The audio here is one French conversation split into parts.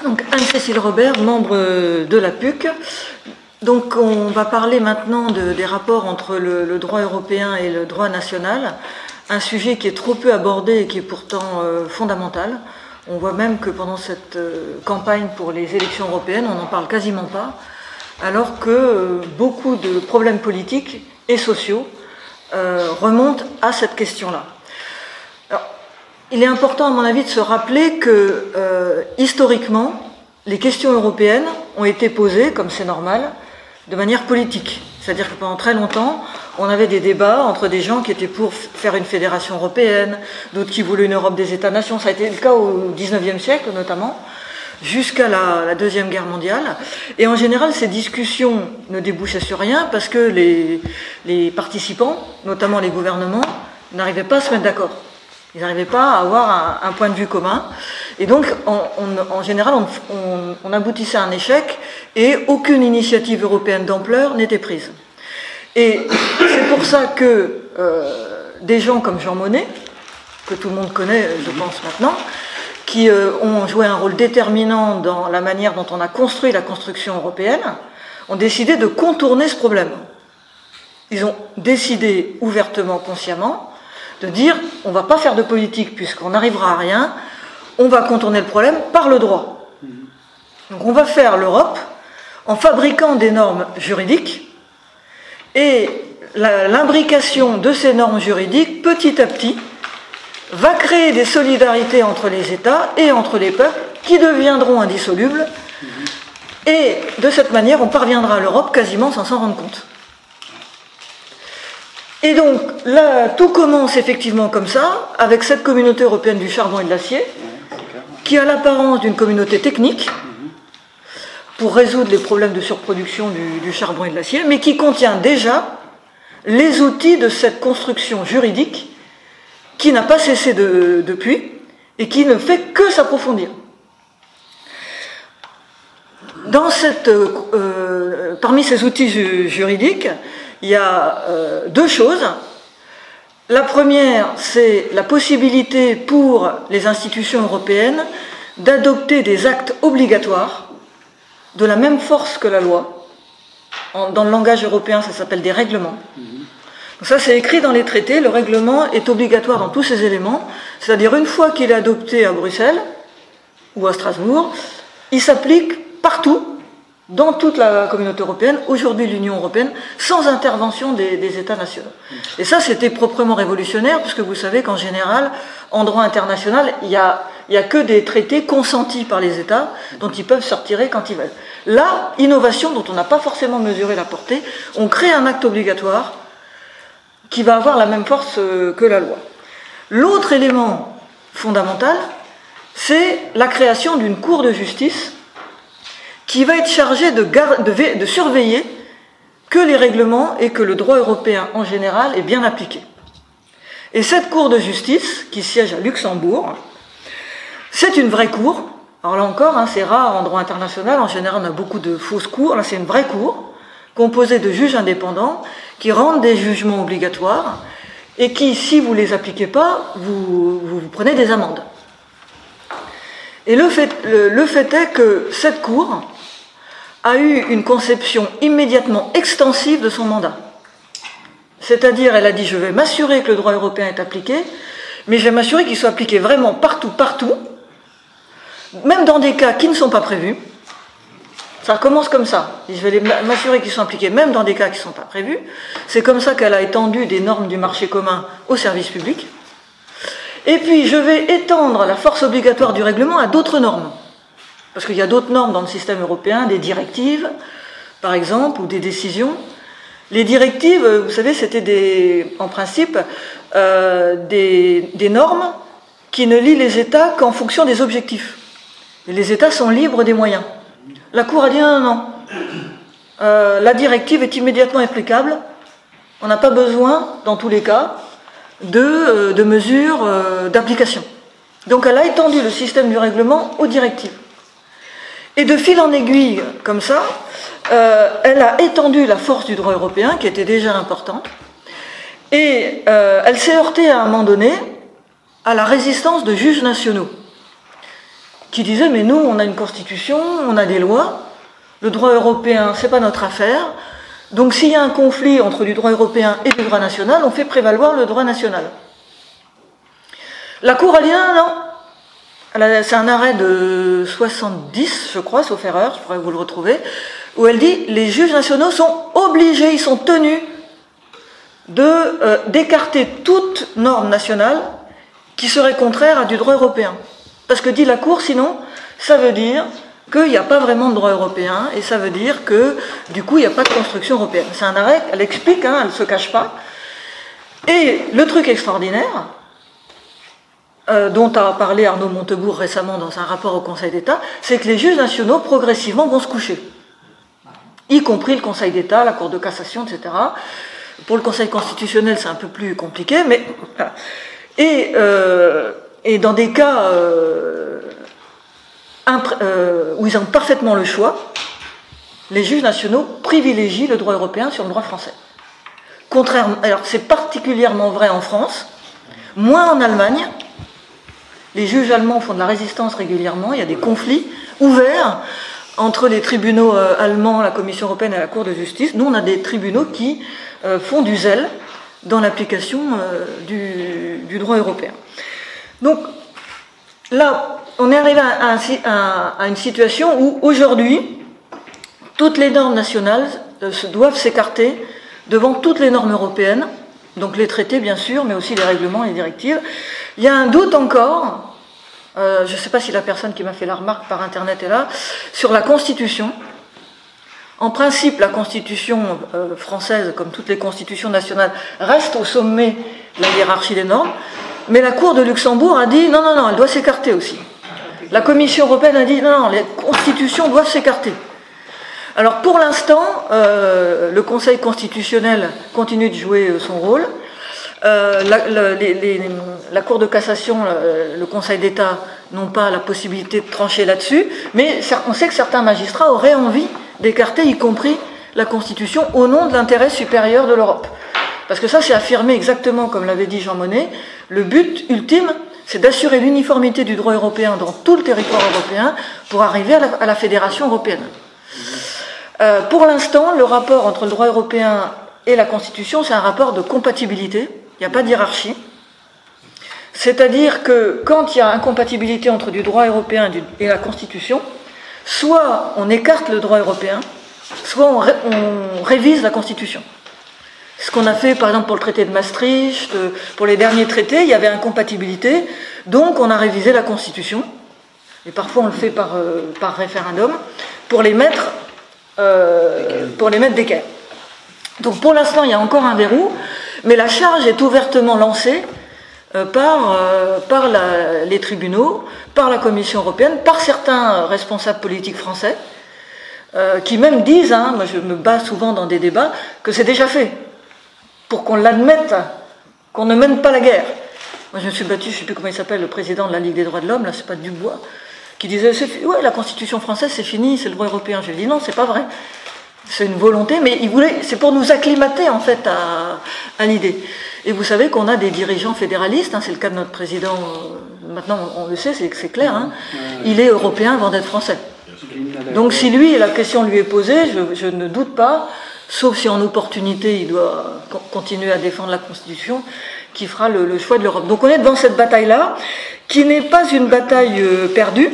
Donc Anne-Cécile Robert, membre de la PUC. Donc on va parler maintenant des rapports entre le droit européen et le droit national, un sujet qui est trop peu abordé et qui est pourtant fondamental. On voit même que pendant cette campagne pour les élections européennes, on n'en parle quasiment pas, alors que beaucoup de problèmes politiques et sociaux remontent à cette question-là. Il est important, à mon avis, de se rappeler que, historiquement, les questions européennes ont été posées, comme c'est normal, de manière politique. C'est-à-dire que pendant très longtemps, on avait des débats entre des gens qui étaient pour faire une fédération européenne, d'autres qui voulaient une Europe des États-nations. Ça a été le cas au XIXe siècle, notamment, jusqu'à la Deuxième Guerre mondiale. Et en général, ces discussions ne débouchaient sur rien parce que les participants, notamment les gouvernements, n'arrivaient pas à se mettre d'accord. Ils n'arrivaient pas à avoir un point de vue commun. Et donc, en général, on aboutissait à un échec et aucune initiative européenne d'ampleur n'était prise. Et c'est pour ça que des gens comme Jean Monnet, que tout le monde connaît, je pense maintenant, qui ont joué un rôle déterminant dans la manière dont on a construit la construction européenne, ont décidé de contourner ce problème. Ils ont décidé ouvertement, consciemment, de dire on ne va pas faire de politique puisqu'on n'arrivera à rien, on va contourner le problème par le droit. Donc on va faire l'Europe en fabriquant des normes juridiques et l'imbrication de ces normes juridiques, petit à petit, va créer des solidarités entre les États et entre les peuples qui deviendront indissolubles et de cette manière on parviendra à l'Europe quasiment sans s'en rendre compte. Et donc, là, tout commence effectivement comme ça, avec cette communauté européenne du charbon et de l'acier, qui a l'apparence d'une communauté technique, pour résoudre les problèmes de surproduction du charbon et de l'acier, mais qui contient déjà les outils de cette construction juridique, qui n'a pas cessé depuis, et qui ne fait que s'approfondir. Parmi ces outils juridiques, il y a deux choses. La première, c'est la possibilité pour les institutions européennes d'adopter des actes obligatoires de la même force que la loi. Dans le langage européen, ça s'appelle des règlements. Donc ça, c'est écrit dans les traités. Le règlement est obligatoire dans tous ses éléments. C'est-à-dire, une fois qu'il est adopté à Bruxelles ou à Strasbourg, il s'applique partout, dans toute la communauté européenne, aujourd'hui l'Union européenne, sans intervention des États nationaux. Et ça, c'était proprement révolutionnaire, puisque vous savez qu'en général, en droit international, il n'y a que des traités consentis par les États, dont ils peuvent se retirer quand ils veulent. Là, innovation dont on n'a pas forcément mesuré la portée, on crée un acte obligatoire qui va avoir la même force que la loi. L'autre élément fondamental, c'est la création d'une cour de justice qui va être chargé de surveiller que les règlements et que le droit européen en général est bien appliqué. Et cette cour de justice, qui siège à Luxembourg, c'est une vraie cour. Alors là encore, c'est rare en droit international, en général on a beaucoup de fausses cours, là c'est une vraie cour, composée de juges indépendants, qui rendent des jugements obligatoires, et qui, si vous ne les appliquez pas, vous prenez des amendes. Et le fait est que cette cour a eu une conception immédiatement extensive de son mandat. C'est-à-dire, elle a dit, je vais m'assurer que le droit européen est appliqué, mais je vais m'assurer qu'il soit appliqué vraiment partout, même dans des cas qui ne sont pas prévus. Ça commence comme ça. Je vais m'assurer qu'ils sont appliqués même dans des cas qui ne sont pas prévus. C'est comme ça qu'elle a étendu des normes du marché commun aux services publics. Et puis, je vais étendre la force obligatoire du règlement à d'autres normes. Parce qu'il y a d'autres normes dans le système européen, des directives, par exemple, ou des décisions. Les directives, vous savez, c'était en principe des normes qui ne lient les États qu'en fonction des objectifs. Et les États sont libres des moyens. La Cour a dit non. La directive est immédiatement applicable. On n'a pas besoin, dans tous les cas, de mesures d'application. Donc elle a étendu le système du règlement aux directives. Et de fil en aiguille, comme ça, elle a étendu la force du droit européen, qui était déjà importante, et elle s'est heurtée à un moment donné à la résistance de juges nationaux, qui disaient mais nous on a une constitution, on a des lois, le droit européen c'est pas notre affaire, donc s'il y a un conflit entre du droit européen et du droit national, on fait prévaloir le droit national. La Cour a dit non, c'est un arrêt de 70 je crois, sauf erreur, je pourrais vous le retrouver, où elle dit les juges nationaux sont obligés, ils sont tenus d'écarter toute norme nationale qui serait contraire à du droit européen. Parce que dit la Cour, sinon, ça veut dire qu'il n'y a pas vraiment de droit européen, et ça veut dire que, du coup, il n'y a pas de construction européenne. C'est un arrêt, elle explique, elle ne se cache pas. Et le truc extraordinaire, dont a parlé Arnaud Montebourg récemment dans un rapport au Conseil d'État, c'est que les juges nationaux, progressivement, vont se coucher. Y compris le Conseil d'État, la Cour de cassation, etc. Pour le Conseil constitutionnel, c'est un peu plus compliqué, mais voilà. Et dans des cas où ils ont parfaitement le choix, les juges nationaux privilégient le droit européen sur le droit français. Contrairement, alors c'est particulièrement vrai en France, moins en Allemagne. Les juges allemands font de la résistance régulièrement, il y a des conflits ouverts entre les tribunaux allemands, la Commission européenne et la Cour de justice. Nous, on a des tribunaux qui font du zèle dans l'application du droit européen. Donc, là, on est arrivé à une situation où, aujourd'hui, toutes les normes nationales doivent s'écarter devant toutes les normes européennes, donc les traités, bien sûr, mais aussi les règlements et les directives. Il y a un doute encore, je ne sais pas si la personne qui m'a fait la remarque par Internet est là, sur la Constitution. En principe, la Constitution française, comme toutes les constitutions nationales, reste au sommet de la hiérarchie des normes, mais la Cour de Luxembourg a dit non, elle doit s'écarter aussi. La Commission européenne a dit non, les constitutions doivent s'écarter. Alors pour l'instant, le Conseil constitutionnel continue de jouer son rôle. La Cour de cassation, le Conseil d'État n'ont pas la possibilité de trancher là-dessus, mais on sait que certains magistrats auraient envie d'écarter, y compris la Constitution, au nom de l'intérêt supérieur de l'Europe. Parce que ça, c'est affirmé exactement comme l'avait dit Jean Monnet. Le but ultime, c'est d'assurer l'uniformité du droit européen dans tout le territoire européen pour arriver à la fédération européenne. Pour l'instant, le rapport entre le droit européen et la Constitution, c'est un rapport de compatibilité. Il n'y a pas de hiérarchie. C'est-à-dire que quand il y a incompatibilité entre du droit européen et la Constitution, soit on écarte le droit européen, soit on révise la Constitution. Ce qu'on a fait par exemple pour le traité de Maastricht, pour les derniers traités, il y avait incompatibilité, donc on a révisé la Constitution, et parfois on le fait par référendum, pour les mettre d'équerre. Donc pour l'instant il y a encore un verrou, mais la charge est ouvertement lancée par les tribunaux, par la Commission européenne, par certains responsables politiques français, qui même disent, moi je me bats souvent dans des débats, que c'est déjà fait, pour qu'on l'admette, qu'on ne mène pas la guerre. Moi je me suis battu, je ne sais plus comment il s'appelle, le président de la Ligue des droits de l'homme, là c'est pas Dubois, qui disait, ouais, la Constitution française c'est fini, c'est le droit européen. Je lui ai dit non, c'est pas vrai. C'est une volonté, mais c'est pour nous acclimater en fait à l'idée. Et vous savez qu'on a des dirigeants fédéralistes, c'est le cas de notre président, maintenant on le sait, c'est clair, il est européen avant d'être français. Donc si lui, la question lui est posée, je ne doute pas, sauf si en opportunité il doit continuer à défendre la Constitution, qui fera le choix de l'Europe. Donc on est devant cette bataille-là, qui n'est pas une bataille perdue,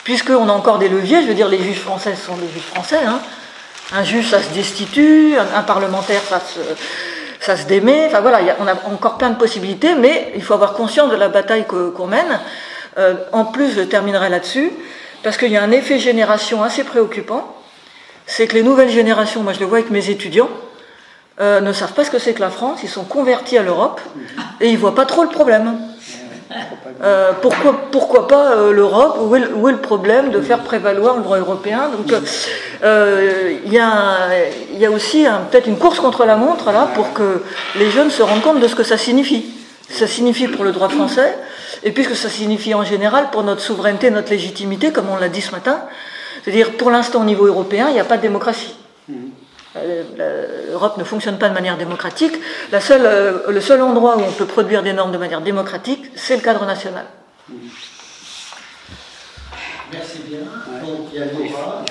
puisqu'on a encore des leviers, je veux dire les juges français sont des juges français, Un juge, ça se destitue, un parlementaire, ça se démet. Enfin voilà, on a encore plein de possibilités, mais il faut avoir conscience de la bataille qu'on mène. En plus, je terminerai là-dessus, parce qu'il y a un effet génération assez préoccupant. C'est que les nouvelles générations, moi je le vois avec mes étudiants, ne savent pas ce que c'est que la France, ils sont convertis à l'Europe, et ils voient pas trop le problème. Pourquoi pas l'Europe, où est le problème de faire prévaloir le droit européen? Donc il y a aussi peut-être une course contre la montre là pour que les jeunes se rendent compte de ce que ça signifie. Ça signifie pour le droit français, et puis ce que ça signifie en général pour notre souveraineté, notre légitimité, comme on l'a dit ce matin. C'est-à-dire, pour l'instant, au niveau européen, il n'y a pas de démocratie. L'Europe ne fonctionne pas de manière démocratique. Le seul endroit où on peut produire des normes de manière démocratique, c'est le cadre national. Merci bien. Donc, il y a Laura.